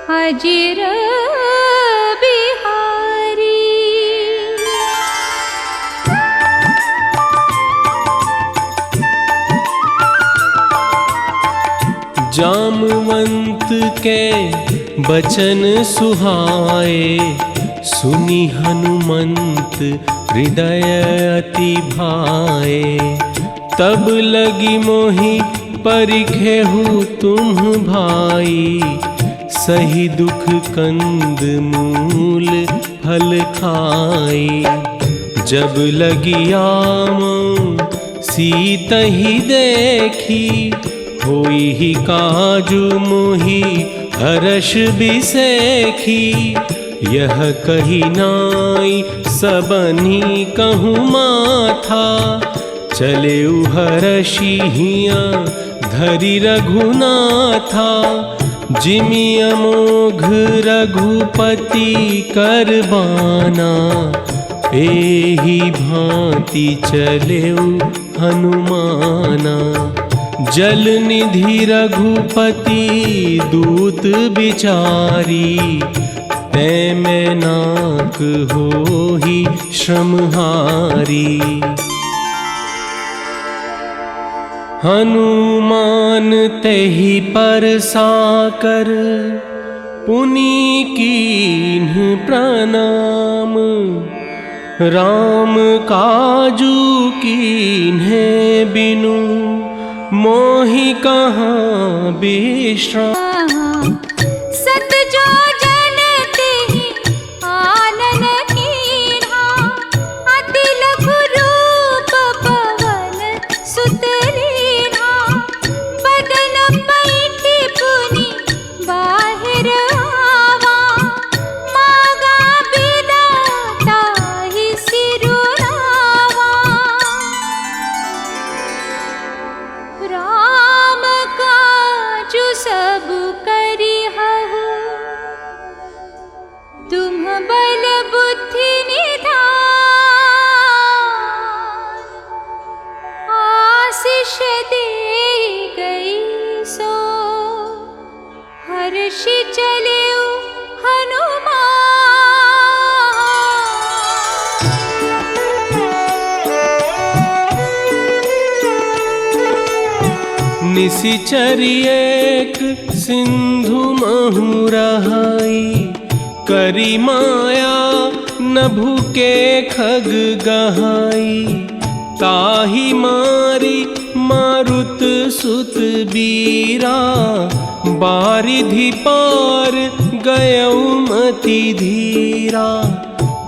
अजिर बिहारी। जामवंत के बचन सुहाए, सुनी हनुमंत हृदय अति भाए। तब लगी मोहि परिखेहु तुम भाई, सही दुख कंद मूल फल खाई। जब लगी आम सीतहि देखी, होई ही काजु मोहि हर्ष बिसेखी। यह कही नाई सबनी कहूँ माथा, चले हर्षि हियाँ धरि रघुनाथा। जिमि अमोघ रघुपति करबाना, एहि भांति चलेउ हनुमाना। जल निधि रघुपति दूत बिचारी, तै मैं नाक होहि श्रमहारी। हनुमान तेहि परसाकर, पुनि कीन्ह प्रणाम। राम काजू कीन्हे बिनु, मोहि कहाँ विश्राम। सत जो जन तेहि आनन कीन्हा, अति लघु रूप पवन सुत लीन्हा। बदन पैठि पुनि बाहिर आवा, मागा बिदा ताहि सिरुनावा। राम काजु सब करिहु, तुम बल बुद्धि निधान। आशीष दे गई सो, हर्षि चलेउ हनुमान। निशिचर एक सिंधु महु रहाई, करी माया नभु के खग गहाई। ताहि मारी मारुत सुत बीरा, बारिधि पार गयउ मति धीरा।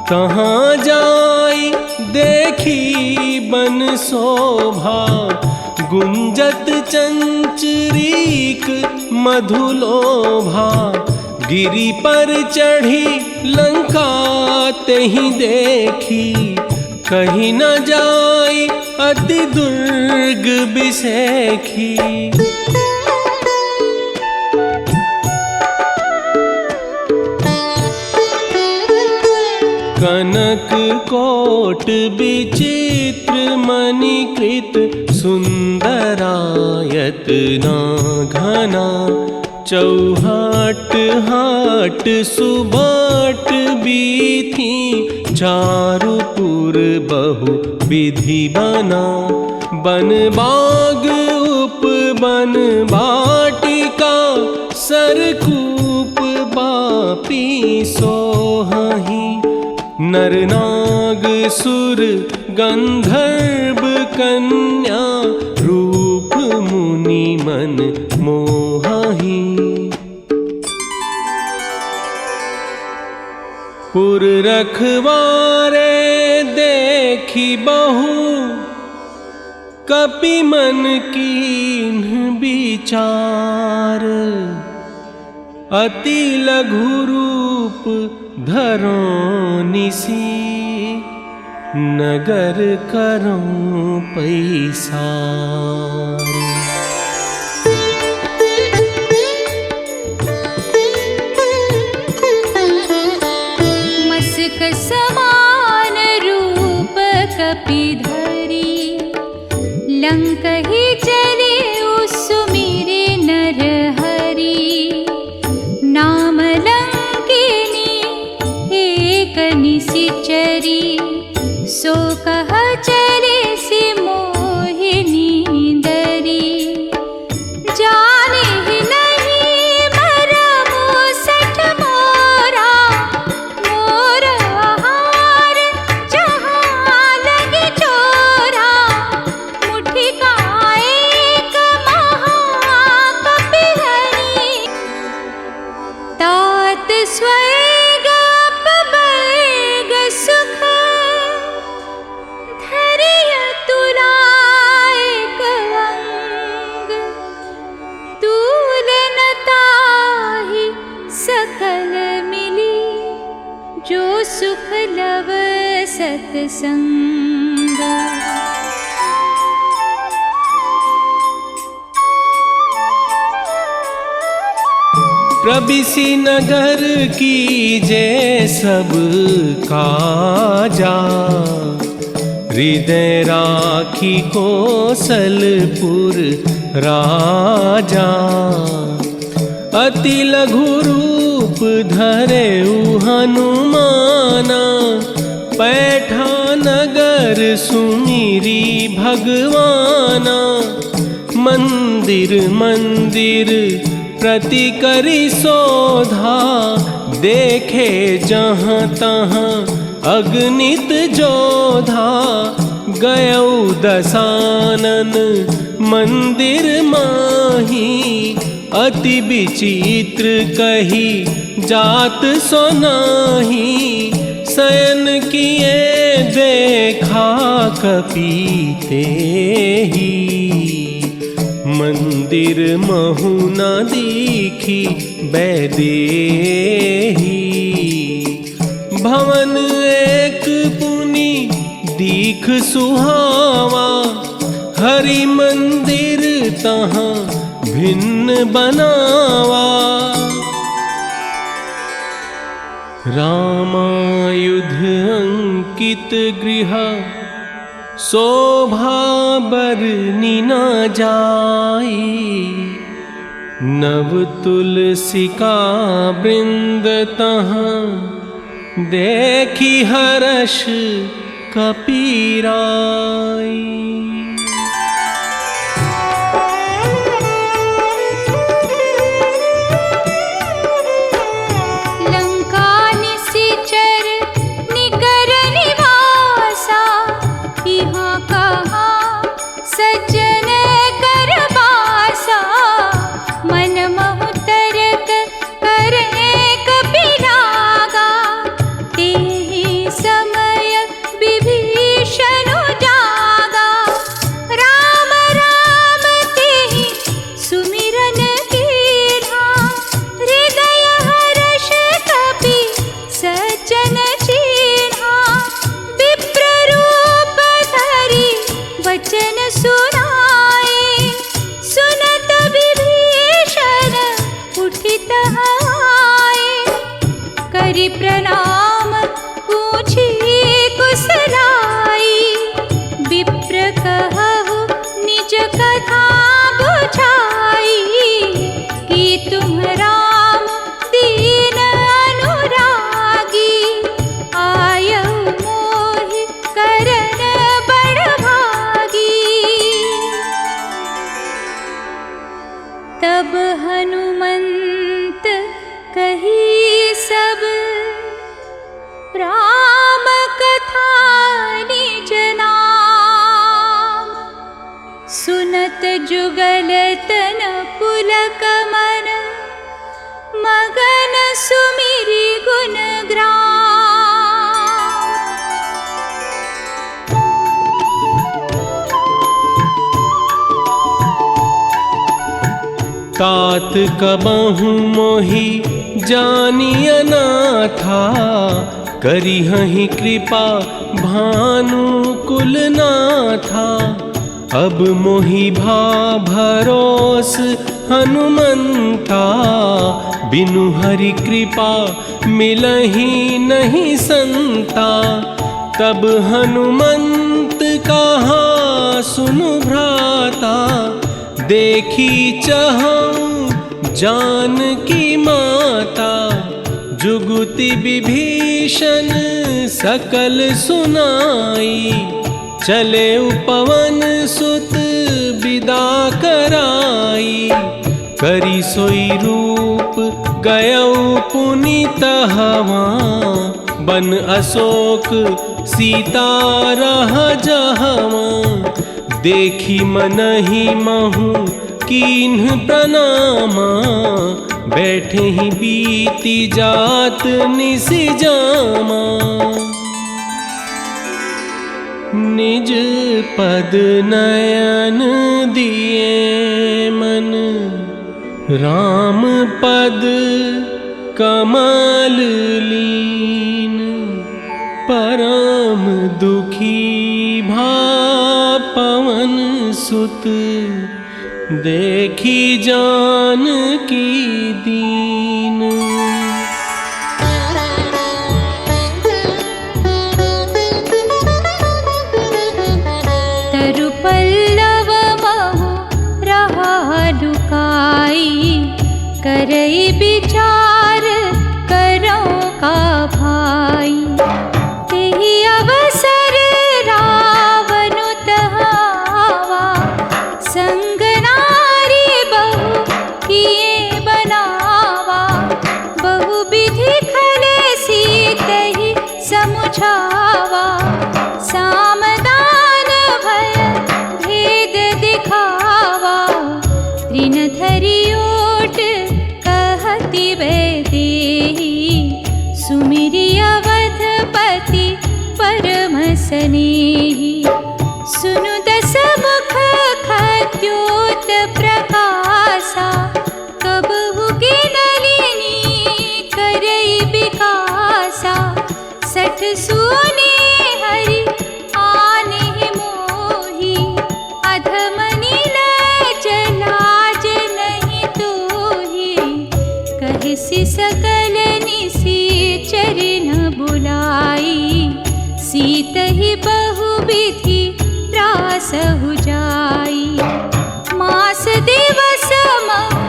कहाँ जाई देखी बन शोभा, गुंजत चंचरीक मधुलोभा। गिरि पर चढ़ी लंका तेहि देखी, कहीं न जाई अति दुर्ग बिसेखी। कनक कोट विचित्र मणिकृत, सुंदरायत ना घना। चौहाट हाट सुबाट बीथी, चारुपुर बहु विधि बना। बन बाग उपवन बाटिका, सरकूप बापी सोहहि। नर नाग सुर गंधर्व कन्या, रूप मुनि मन मोहहि। पुर रखवारे देखी बहु, कपि मन कीन्ह विचार। अति लघु रूप धरो निसी, नगर करो पैसार। मस्क समान रूप कपिधरी, लंकहि चले सुमिरे नर हरि। नाम स्वर्ग अपवर्ग सुख धरिय तुलायक अंग तूलनताहि सकल मिली जो सुख लव सत्संग। प्रबिसी नगर कीजे सब काजा हृदय राखी कौशलपुर राजा। अति लघु रूप धरे हनुमाना पैठा नगर सुमिरी भगवाना। मंदिर मंदिर प्रति करी शोधा देखे जहाँ तहाँ अगणित जोधा। गयौ दशानन मंदिर माही अति विचित्र कही जात सोनाही। शयन किए देखा कपीते ही मंदिर महु न दीखी बैदेही। भवन एक पुनि दीख सुहावा हरि मंदिर तहाँ भिन्न बनावा। रामायुध अंकित गृह शोभा बरनी न जाई। नव तुलसिका वृंद तहाँ देखी हर्ष कपीराई। प्रणाम पूछी कुशलाई। विप्र कहु निज कथा बुझाई कि तुम राम दीन अनुरागी। आयउ मोहि करन बड़ भागी। तब हनुमंत कही सब राम कथा निज नाम। सुनत जुगल तन पुलक मन मगन सुमिरि गुण ग्राम। तात कबहु मोहि जानिय नाथा करिहहि कृपा भानुकुल नाथा। अब मोहि भा भरोस हनुमंता बिनु हरि कृपा मिलहि नहीं संता। तब हनुमंत कहा सुनु भ्राता देखी चहु जानकी माता। जुगुति विभीषण सकल सुनाई चले पवन सुत विदा कराई। करी सोई रूप गयौ पुनीत हवा बन अशोक सीता रह जहवा। देखी मनहि महु कीन्ह प्रणामा बैठे ही बीती जात निस जामा। निज पद नयन दिए मन, राम पद कमल लीन। परम दुखी भा पवन सुत, देखी जानकी दीन। तरु पल्लव महु रहा लुकाई, करई विचार करो का भाई। तेहि अवसर रावनु तहावा, संग नारी बहु किए बनावा। बहु विधि खले सीतहि समुझावा, सामदान भय भेद दिखावा। तृण धरि ओट कहति वैदेही, सुमिरि अवधपति परम स्नेही। सुनु दस मुख खद्योत प्रकाशा, कबहु गिनलिनी करई विकासा। सठ सुने हरि आनेहि मोहि, अधम नीलज लाज नहीं तोहि। कहसि सकल निशिचर न बुलाई, सीतहि बहु विधि त्रासहु जाई। मास दिवस महु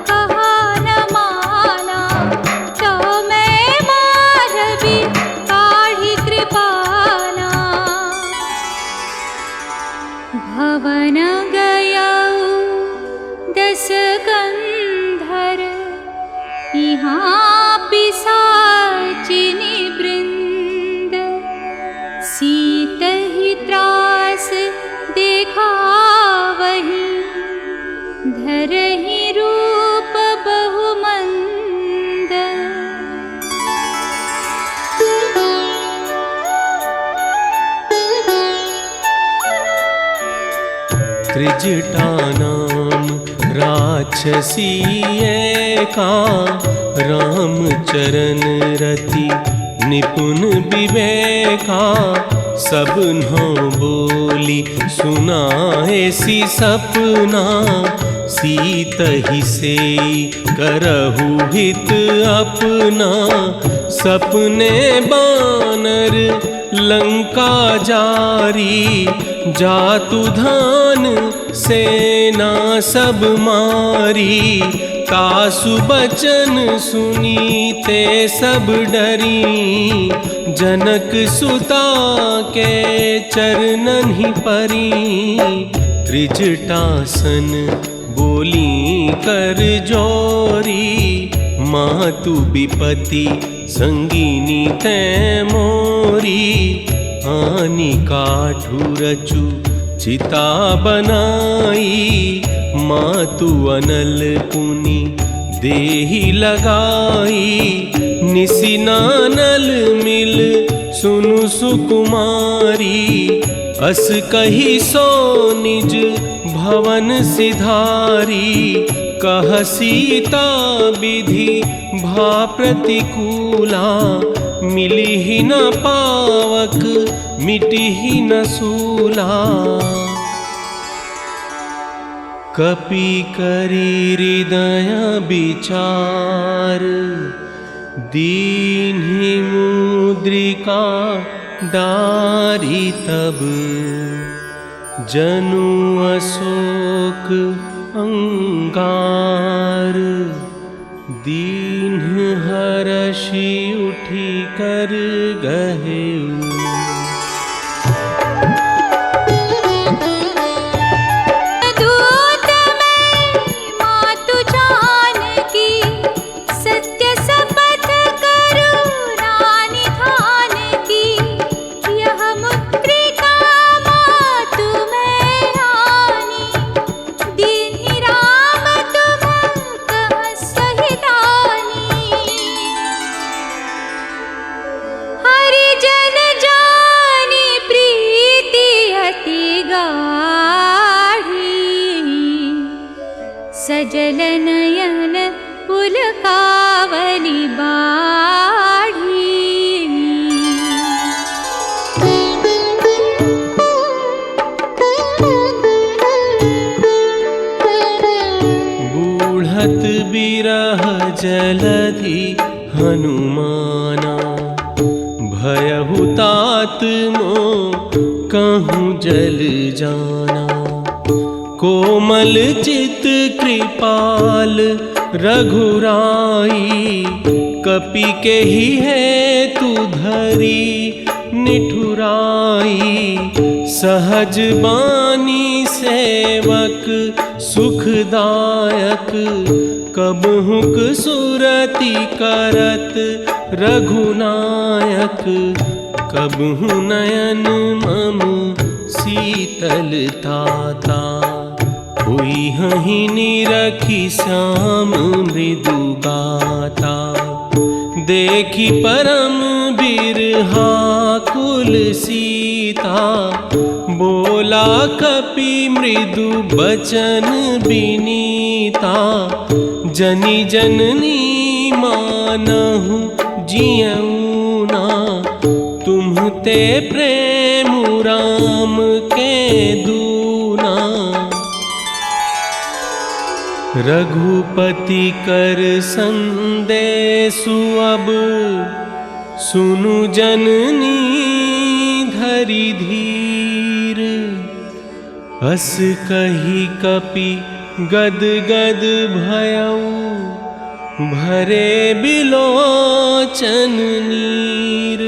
कहा न माना, तो मैं मारवी काढ़ी कृपाना। भवन गयऊ दस कंधर, यहाँ पिशाचिनी वृंद। सीतहि त्रास देखावहि, धरहि रूप बहुमंद। त्रिजटा नाम राक्षसी एका, रामचरण रति निपुण विवेका। सबन्हों बोली सुनाए सी सपना, सीतहि सेई करहु हित अपना। सपने बानर लंका जारी, जातु धान सेना सब मारी। तासु बचन सुनीते सब डरी, जनक सुता के चरणन ही परी। त्रिजटासन बोली कर जोरी, मातु विपति संगीनी तै मोरी। आनी काठू रचु चिता बनाई, मातु अनल पुनि देहि लगाई। निसिनानल मिल सुनु सुकुमारी, अस कही सो निज भवन सिधारी। कह सीता विधि भा प्रतिकूला, मिली ही न पावक मिटी ही न सूला। कपि करी हृदय विचार, दीन्हि मुद्रिका डारी तब। जनु अशोक अंगार, दीन्ह हरषि उठी कर गहेउ। सहिता कावली बाढ़ी। बूढ़त बिरह जलधि हनुमाना, भयहु तात मोह कहूँ जल जाना। कोमल चित कृपाल रघुराई, कपि के ही है तू धरी निठुराई। सहज बानी सेवक सुखदायक, कबहुक सुरति करत रघुनायक। कबहु नयन मम शीतलताता, हुई हहि निरखी श्याम मृदु गाता। देखी परम बिरहा कुल सीता, बोला कपि मृदु बचन बिनीता। जनि जननी मानहु जियऊ ना, तुम्हते प्रेम राम के दूना। रघुपति कर संदेशु अब, सुनु जननी धरि धीर। अस कही कपि गद गद भयऊ, भरे बिलोचन नीर।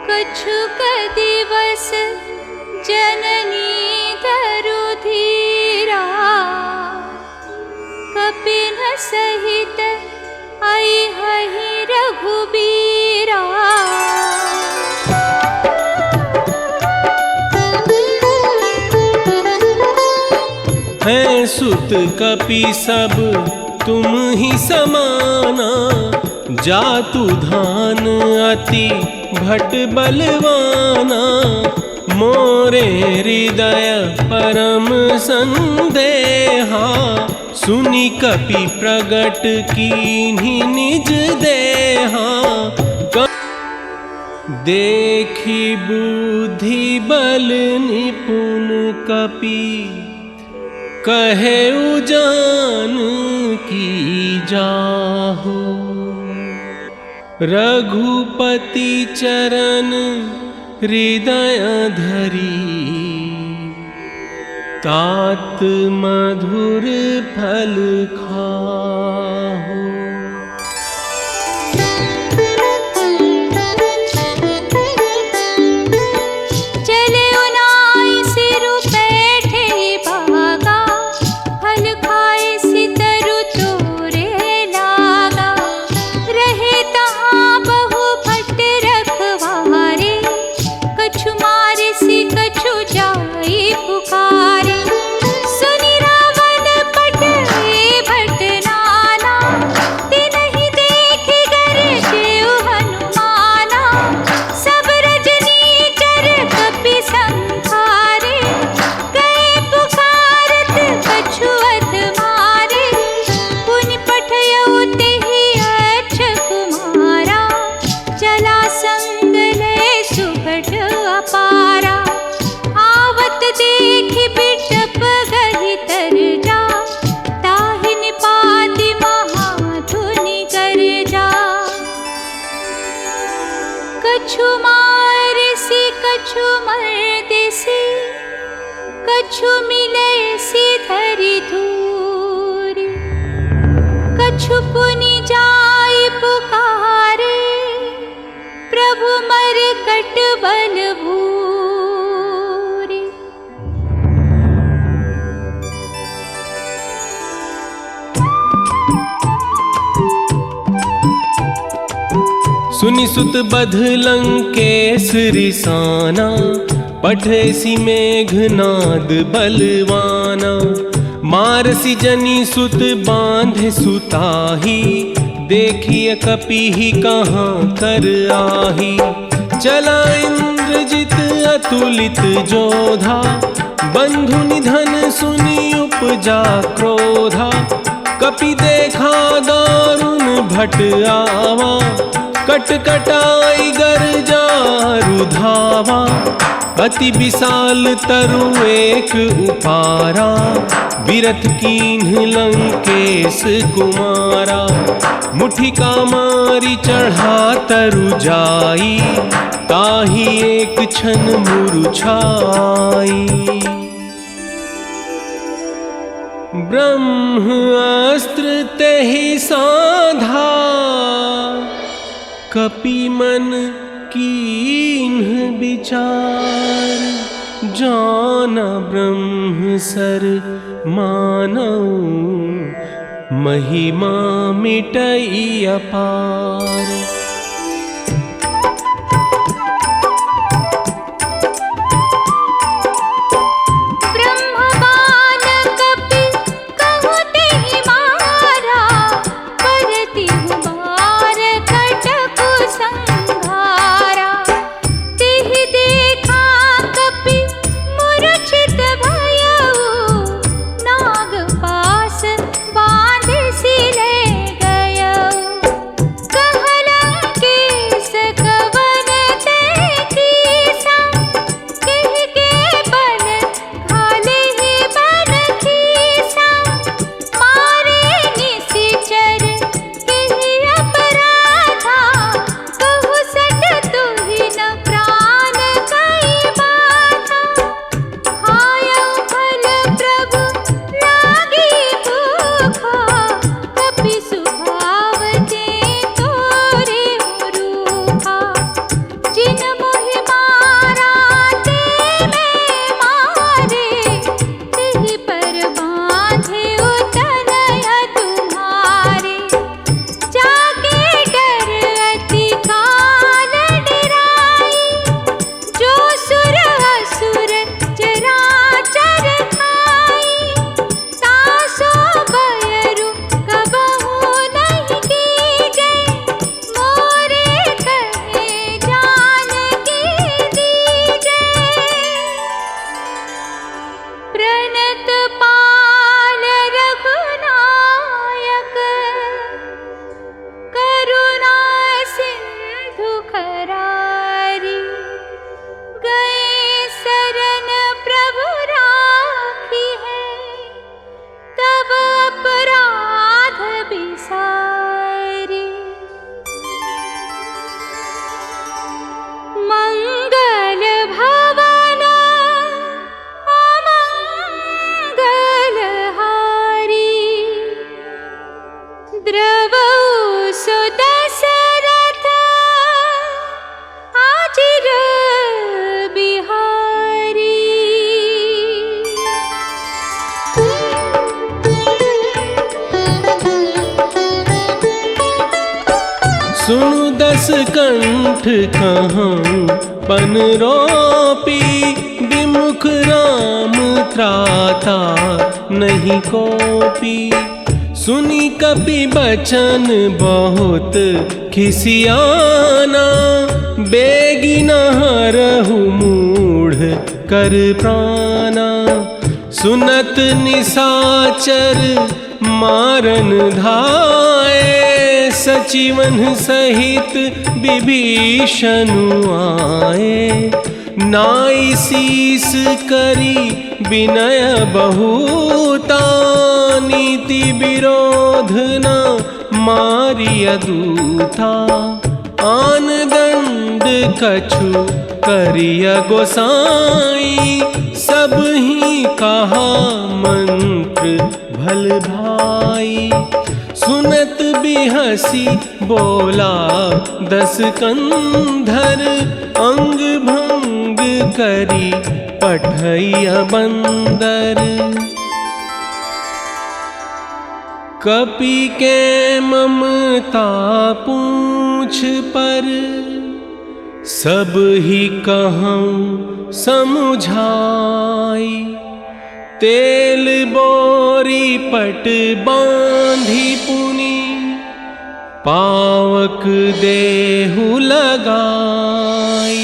कछुक दिवस जननी धरु धीरा, कपिन सहित आई हहि रघुबीरा। हैं सुत कपि सब तुम ही समाना, जातु धान अति भट बलवाना। मोरे हृदय परम संदेहा, सुनि कपि प्रगट कीन्ही निज देहा। देखी बुद्धि बल निपुण कपि, कहे उजान की जाहु। रघुपति चरण हृदय धरी, तात मधुर फल खाहु। कछु मर्दिसी कछु मिले सी धरि धूरी, कछु पुनि जाय पुकारे प्रभु मरकट बल भूरी। सुनि सुत बध लंकेश रिसाना, पठेसी मेघनाद बलवाना। मारसी जनी सुत बांधे सुताही, देखिए कपि कहाँ कर आही। चला इंद्रजित अतुलित जोधा, बंधु निधन सुनी उपजा क्रोधा। कपि देखा दारुण भट आवा, कटकटाई गर्जा रुधावा। अति विशाल तरु एक उपारा, बिरथ कीन्ह लंकेश कुमारा। मुठिका मारी चढ़ा तरु जाई, ताही एक क्षण मुरुछाई। ब्रह्मास्त्र तेहि साधा, कपि मन कीन्ह विचार। जाना ब्रह्म सर मानऊ, महिमा मिटई अपार। सुनु दस कंठ कहाँ पन रोपी, विमुख राम त्राता नहीं कोपी। सुनी कपि बचन बहुत खिसियाना, बेगी नहरहु मूढ़ कर प्राणा। सुनत निशाचर मारन धाये, सचिवन सहित विभीषणु आए। नाई शीस करी विनय बहुता, नीति विरोध न मारिय दूता। आन दंड कछु करिय गोसाई, सब ही कहा मंत्र भल भाई। सुनत बिहसी बोला दस कंधर, अंग भंग करी पठैया बंदर। कपि के ममता पूछ पर, सब ही कहूँ समुझाई। तेल बोरी पट बांधी पुनी, पावक देहु लगाई।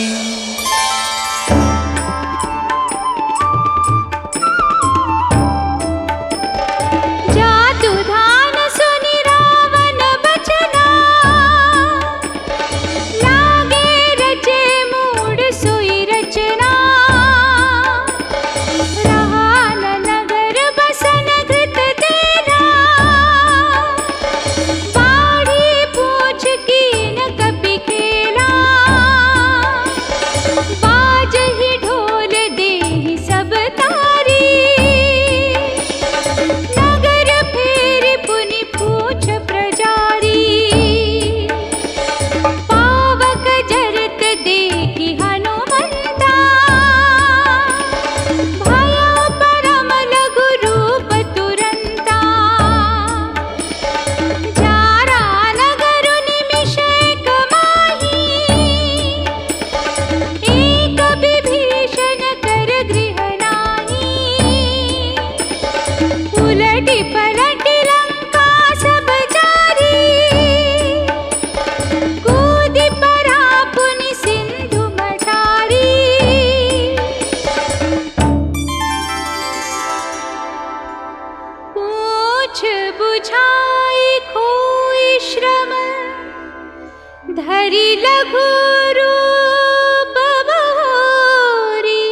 धरि लघु रूप बहोरी,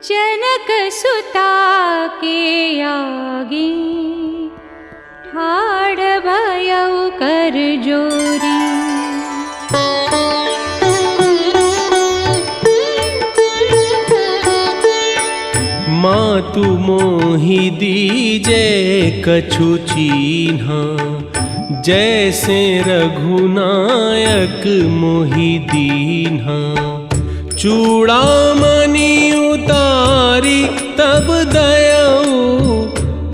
जनक सुता के आगे ठाड़ भयउ कर जोरी। मातु मोहि दीजे कछु चीन्हा, जैसे रघुनायक मोहि दीन्हा। चूड़ामणि उतारी तब दयऊ,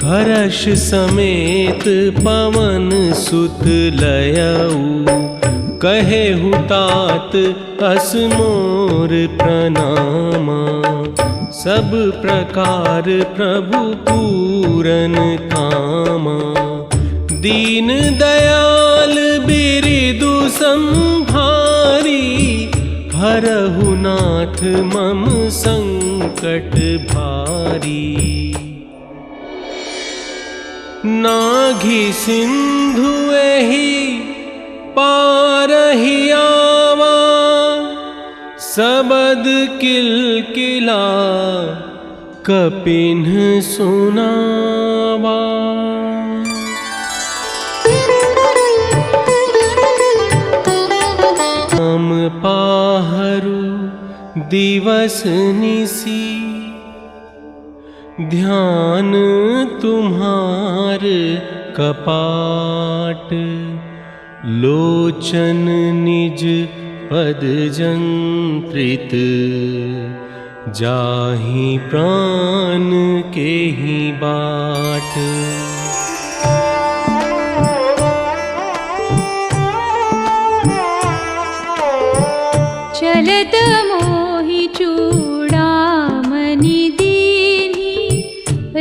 हर्ष समेत पवन सुत लयऊ। कहे हुतात अस मोर प्रणामा, सब प्रकार प्रभु पूरन कामा। दीन दयाल बिरिदु संभारी, हरहु नाथ मम संकट भारी। नाघि सिंधु एहि पारहि आवा, सबद किलकिला कपिन्ह सुनावा। हम पाहरू दिवस निसी, ध्यान तुम्हार कपाट। लोचन निज पद जंत्रित, जाहि प्राण के ही बाट। चलत मोहि चूड़ामणि दीन्ही,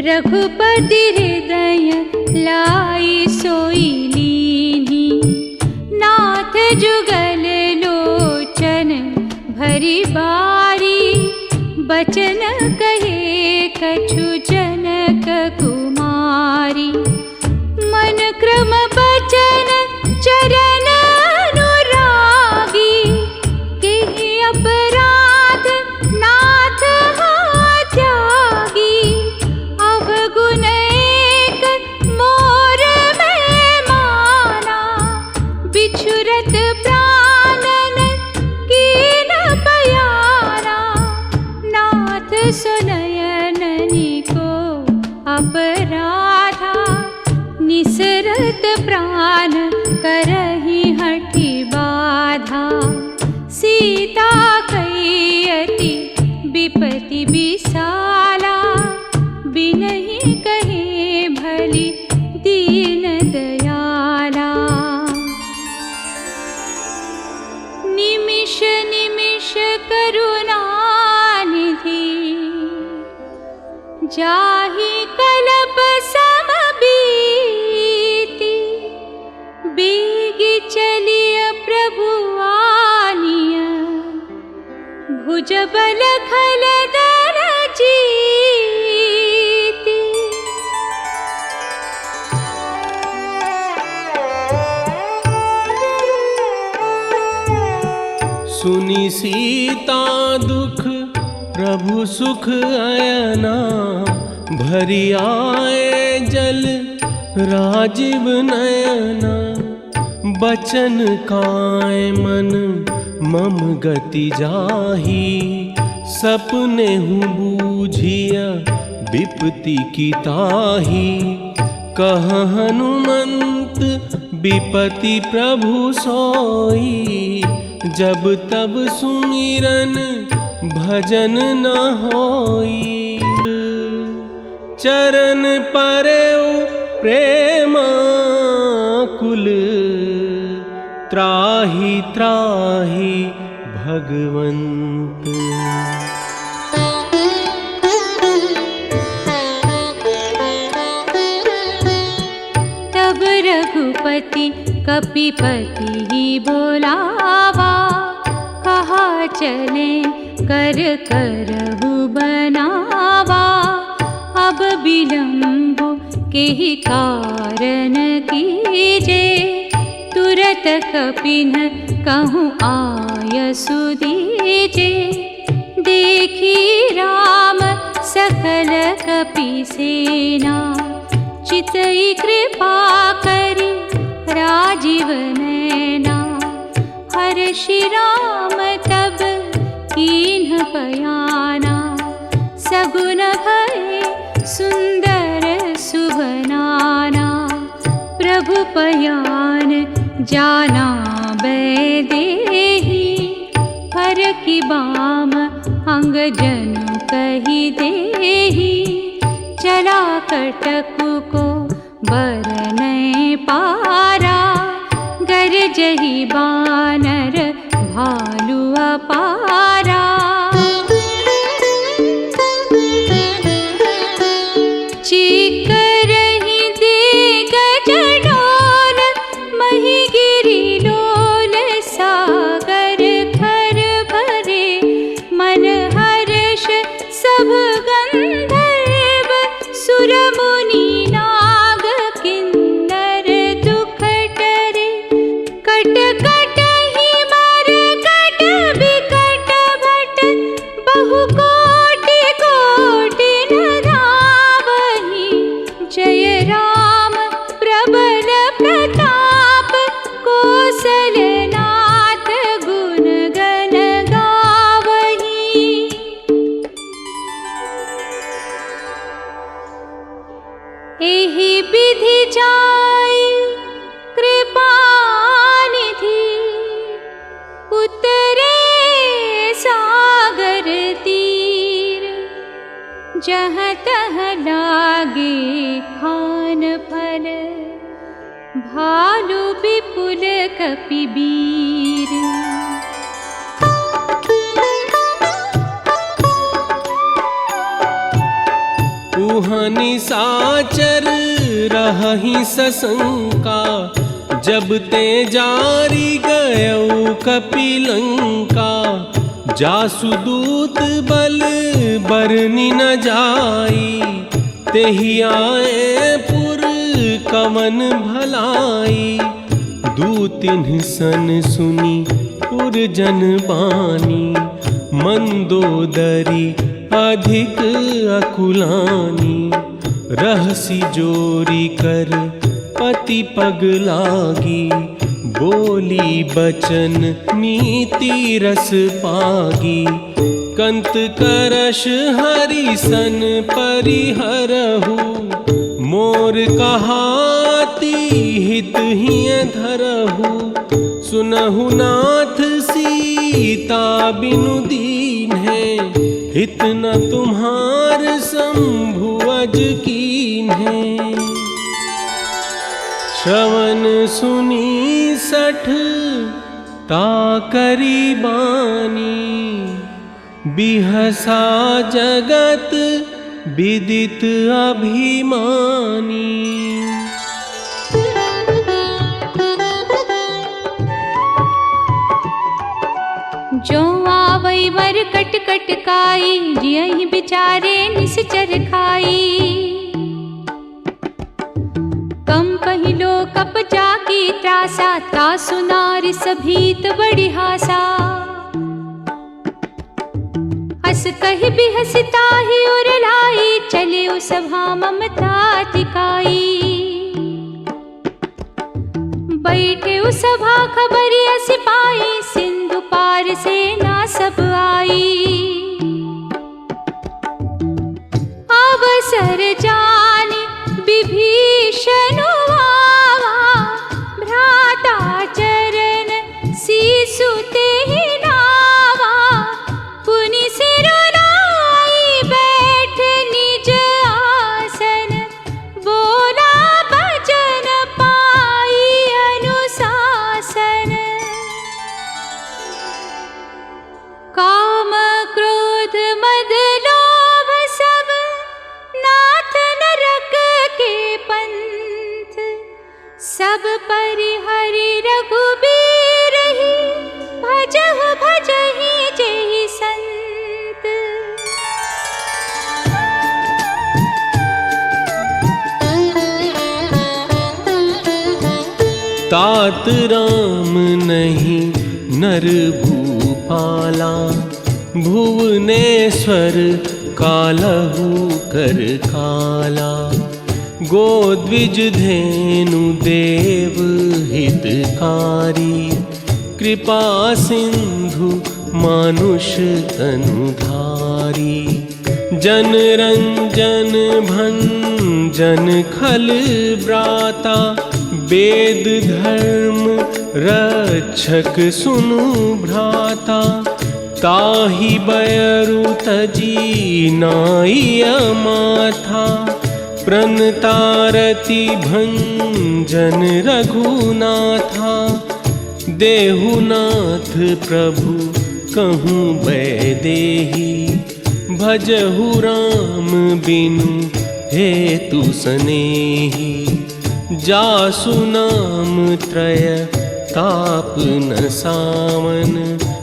रघुपति हृदय लाई सोई लीन्ही। नाथ जुगल लोचन भरी बारी, बचन कहे कछु जनक कुमारी। मन क्रम बचन चरण अनुरागी, केहि अपराध नाथ हो त्यागी। अवगुण एक मोर में माना, बिछुरत प्राणन कीन पया। प्राण करहि हठि बाधा। सीता कई अति विपति विशाला, बिनहि कहे भली दीन दयाला। निमिष निमिष करुणा निधि, जाहि कल्प सम बीति। बेगी चलिय प्रभु आनिय, भुज बल खल दर जीति। सुनि सीता दुख प्रभु सुख अयना। भरि आए जल राजीव नयना। बचन काय मन मम गति जाही। सपने हूँ बूझिया विपत्ति की ताही। कह हनुमंत विपत्ति प्रभु सोई। जब तब सुमिरन भजन न होई। चरण परेउ प्रेमा कुल। त्राहि त्राहि भगवंत। तब रघुपति कपिपति ही बोलावा। कहा चले कर करहु बनावा। अब विलंब केहि कारण कीजे। तुरत कपिन कहूँ आयसु दीजे। देखी राम सकल कपि सेना। चितई कृपा करि राजीव नैना। हर्षि राम तब कीन्ह पयाना। सगुन भये सुंदर सुभनाना। प्रभु पयान जाना बैदेही। हर की बाम अंग जनु कही देही। चला कटकु को बरनै पारा। गरजहि बानर भालु अपारा। चीकरहि देग जडोल। महिगिरि लोल सागर खर भरे। मन हर्ष सब गंधर्व। सुर मुनि नाग किन्नर दुख टरे। कट कट ही मर कट बिकट भट। बहु कोटि कोटि न धावहि। जय राम प्रबल प्रताप। कौसलनाथ गुण गण गावहि। एहि विधि जाय कृपा निधि। उतरे सागर तीर। जहाँ तहाँ लागे खान फल। भालु विपुल कपिबीर। उहाँ निशाचर रहहि सशंका। जब ते जारी गयौ कपिलंका। जासु दूत बल बरनि न जाई। तेहि आए पुर कवन भलाई। दूतिन्ह सन सुनी पुरजन बानी। मंदोदरी अधिक अकुलानी। रहसी जोरी कर पति पग लागी। बोली बचन नीति रस पागी। कंत करश हरिसन परिहरहु। मोर कहाती हित हिय धरहु सुनहु नाथ सीता बिनु दीन है, हित न तुम्हार शंभु अज कीन है। श्रवण सुनी सठ ता करी बानी, बिहसा जगत विदित अभिमानी। जो आवै वर कट कट काई, जियहि बिचारे निश्चर खाई। कम पहिलो कप जाकी त्रासा, तासु नारि सभीत बड़ी हासा। हस कहि बिहसिता ही उर लाई, चले उ सभा ममता तिकाई। बैठे उ सभा खबरिया सिपाही, सिंधु पार सेना सब आई। अवसर जानी विभीषण आवा, भ्राता चरण सीसु तेहि नावा। पुनि सिर नाई बैठ निज आसन, बोला बचन पाई अनुशासन। काम क्रोध मद लोभ सब, नाथ नरक के पंथ। सब परिहरि रघुबीर ही, भजहु भजहि जेहि संत। तात राम नहीं नर भूपाला, भुवनेश्वर कालहु कर काला। गोद्विज धेनु देव हितकारी, कृपा सिंधु मानुष तनुधारी। जन रंजन भंजन खल व्राता, वेद धर्म रक्षक सुनु भ्राता। ताहि बयरु तजी नाई माथा, प्रणतारति भंजन रघुनाथा। देहुनाथ प्रभु कहूँ वैदेही, भजहु राम बिनु हेतु सनेही। जासु नाम त्रय ताप न सावन,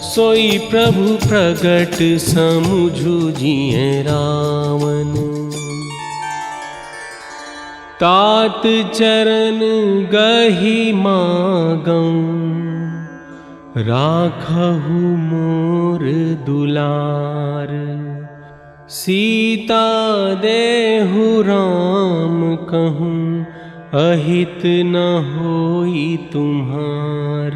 सोई प्रभु प्रगट समुझु जिय रावण। तात चरण गहि मागं, राखहु मोर दुलार। सीता देहु राम कहूँ, अहित न होई तुम्हार।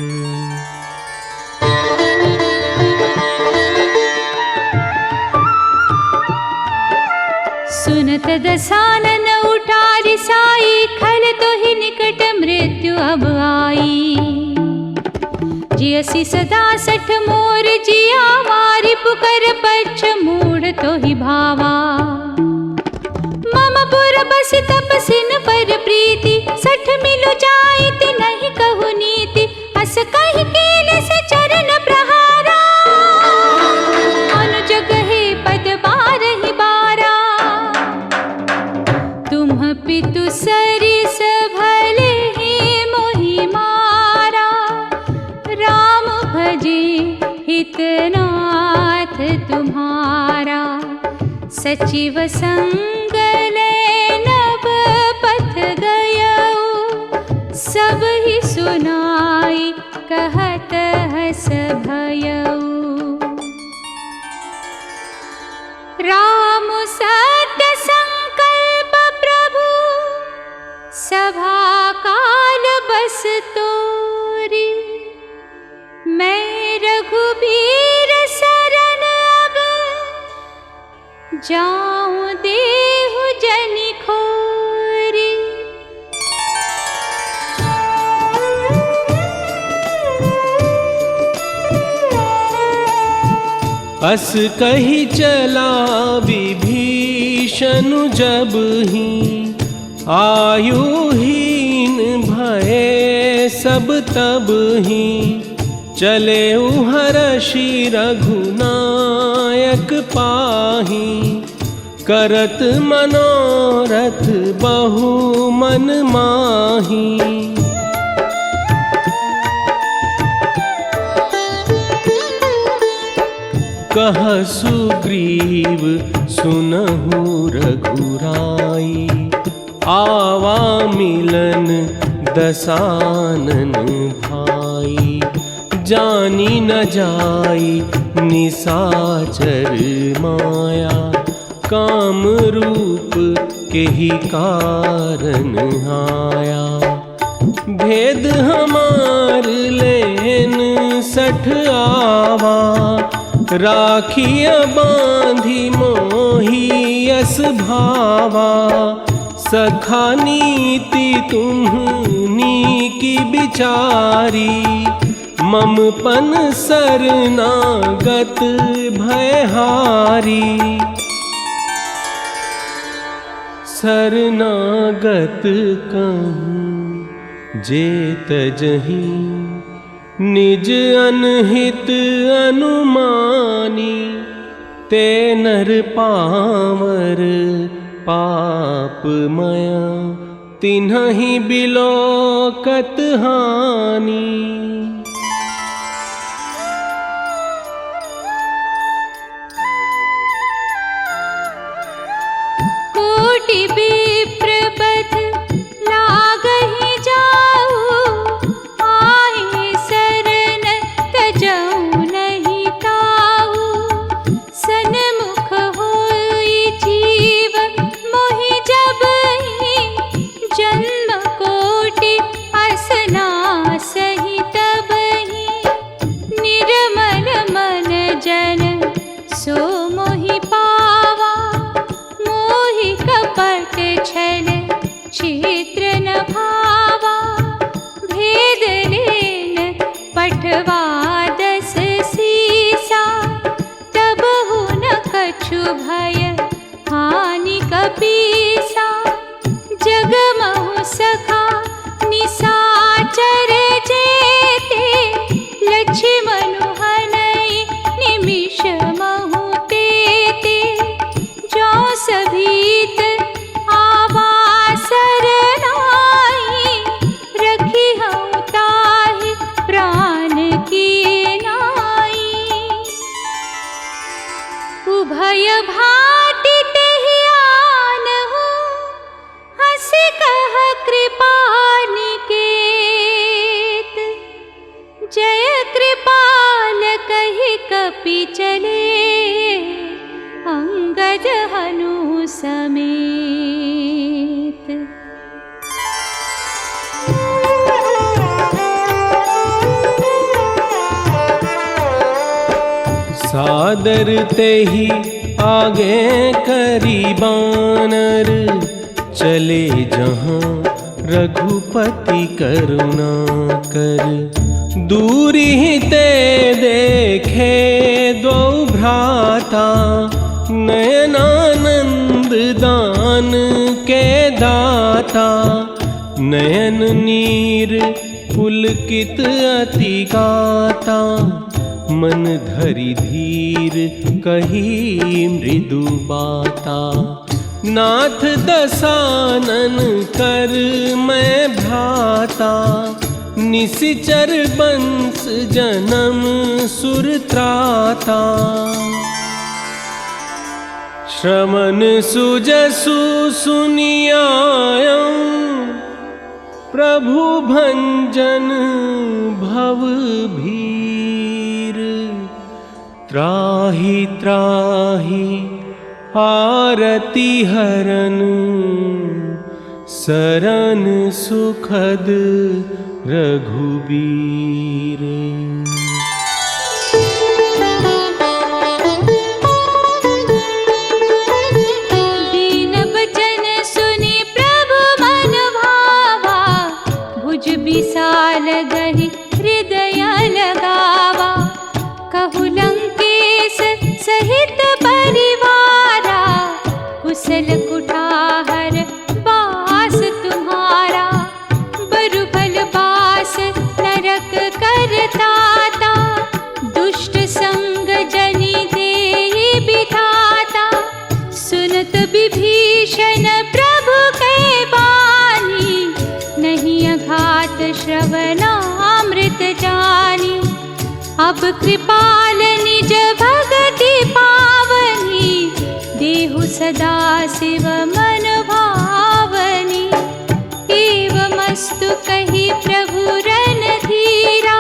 सुनत दसानन उठारि साई, खल तो ही निकट मृत्यु अब आई। जियसि सदा सठ मोर जिया, मारि पुकर पक्ष मूढ़ तो ही भावा। मम पुर बस तपसिन पर प्रीति, सठ मिलु जाइत नहीं कहु नीति। अस कहि केल से चरण प्रहारा, अनुज गहे पद बारहि बारा। तुम पितु सरिस भले ही मोहि मारा, राम भजे हितनाथ तुम्हारा। सचिव संग ले नव पथ गयऊ, सब ही सुनाई कहत हस भयऊ। राम सत्य संकल्प प्रभु, सभा काल बस तोरी। मैं रघुबीर शरण अब, जाऊं देहु जनि खोरी। अस कही चला विभीषण जब ही आयुहीन भये सब तब ही चले हर्षि रघुनायक पाही करत मनोरथ बहु मन माही कह सुग्रीव सुनहु रघुराई आवा मिलन दसानन भाई जानी न जाई निसाचर माया काम रूप के ही कारण आया भेद हमार लेन सठ आवा राखिया बांधी मोही यस भावा सखा नीति तुम्हनी की बिचारी ममपन शरणागत भयहारी शरणागत कहूँ जेत जही निज अनहित अनुमानी ते नर पावर पापमया तिन्हि बिलोकत हानि कोटि विप्रपथ लागहि जाऊ आए शरण तजऊ नहीं ताऊ सन्मुख होई जीव मोहि जब ही जन्म कोटि असना सही तब ही निर्मल मन जन सो मोहि पावा मोहि कपट छल चित्र न भावा भेद लेन पठवा दस सीसा तब हु न कछु भय हानि कपीसा जगमहु सखा निसाचर जेते लक्ष्मण हनई निमिष महु तेते जो सभीत आवा सरनाई रखी हूँ ताहि प्राण की नाई उभय भाटि तेहि आनहु हँसि कह कृपा निकेत जय कृपाल कहि कपि चले अंगद हनु समेत सादर तेहि आगे करी बानर चले जहाँ रघुपति करुणा कर दूरी ते देखे दो भ्राता नयनानंद दान के दाता नयन नीर पुलकित अति गाता मन धरि धीर कही मृदु बाता नाथ दसानन कर मैं भ्राता निशिचर बंस जन्म सुर त्राता श्रवण सुजसु सुनियायं प्रभु भंजन भव भीर त्राहि त्राहि आरती हरन सरन सुखद रघुबीर दीन बचन सुनि प्रभु मन भावा भुज विशाल गहि हृदय लगावा कहु लंकेश विभीषण प्रभु के बानी, नहीं अघात श्रवणामृत जानी। अब कृपाल निज भगति पावनी, देहु सदा शिव मन भावनी। एवमस्तु कही प्रभु रणधीरा,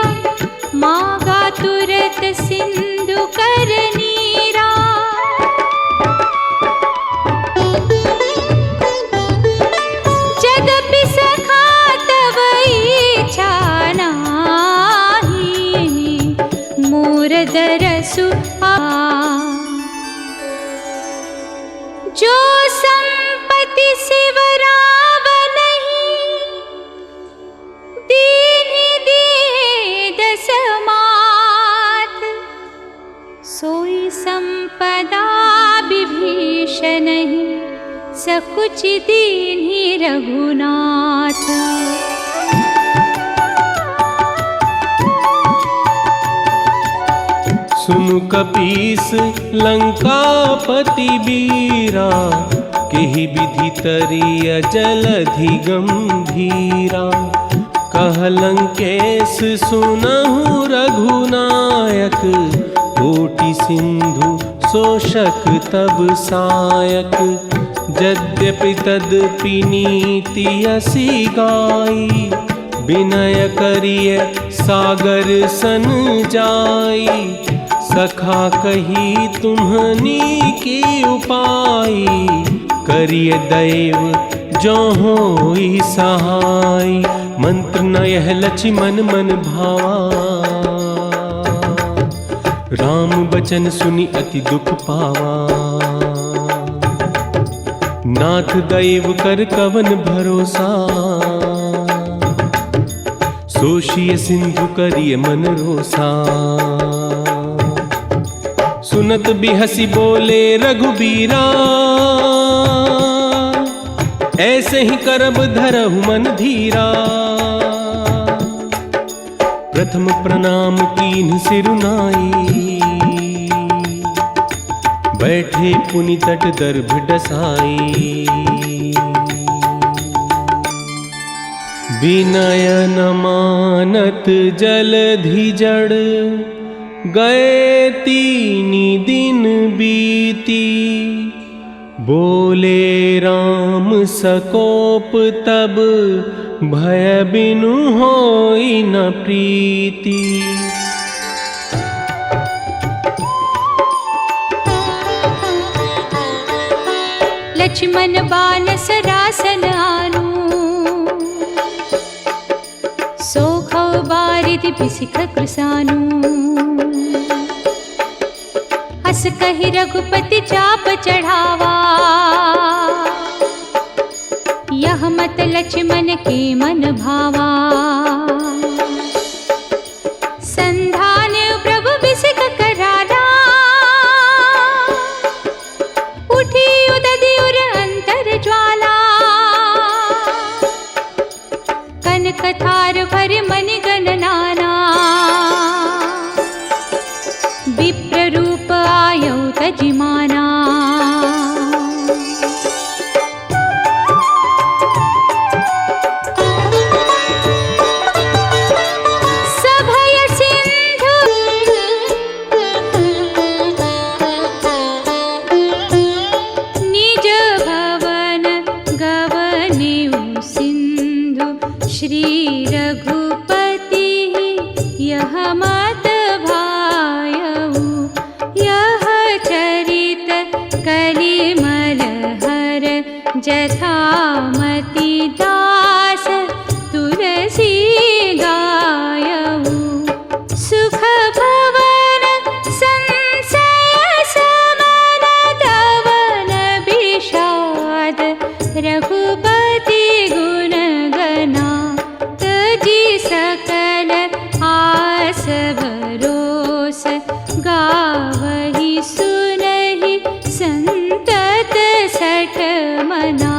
मागा तुरत सिंधु कर नीरा। जदपि सखा तव इच्छा नाहि, मोर दरसु जो संपत्ति शिव राव नहीं, दीन्हि दिए दस मात। सोई संपदा विभीषण नहीं, सकुच दीन्हि रघुनाथ। सुनु कपीस लंकापति बीरा, केहि विधि तरिय जलधि गंभीरा। कह लंकेश सुनहु रघुनायक, कोटि सिंधु शोषक तब सायक। यद्यपि तदपि नीति असी गाई, विनय करिय सागर सन जाई। सखा कही तुम्हनी की उपाई, करिय दैव जो होई सहाय। मंत्र न यह लक्ष्मण मन भावा, राम बचन सुनि अति दुख पावा। नाथ दैव कर कवन भरोसा, सोशिय सिंधु करिय मन रोसा। सुनत बिहसी बोले रघुबीरा, ऐसे ही करब धरहु मन धीरा। प्रथम प्रणाम कीन्ह सिरुनाई, बैठे पुनि तट दर्भ डसाई। विनय न मानत जलधि जड़, गए तीनि दिन बीती। बोले राम सकोप तब, भय बिनु होई न प्रीति। लक्ष्मण बान सरासन आनु, सोखौ बारिधि बिसिख कृसानु। हस कहि रघुपति चाप चढ़ावा, यह मत लक्ष्मण के मन भावा। संधान प्रभु बिसिख कराला, उठी उदधि उर अंतर ज्वाला। कनक थार भर मन गण नाना, विप्र रूप आयौ तजिमाना। सभय सिंधु निज भवन गवनेउ सिंधु। श्री रघुपति यह मत भायउ, यह चरित कलिमल हर। जथामति दास तुलसी गायउ, सुख भवन संशय समन धवन विषाद। रघुपति गुण गना, तजि सकल आस भरोस। गावहि सुनहि संतत सठ मना।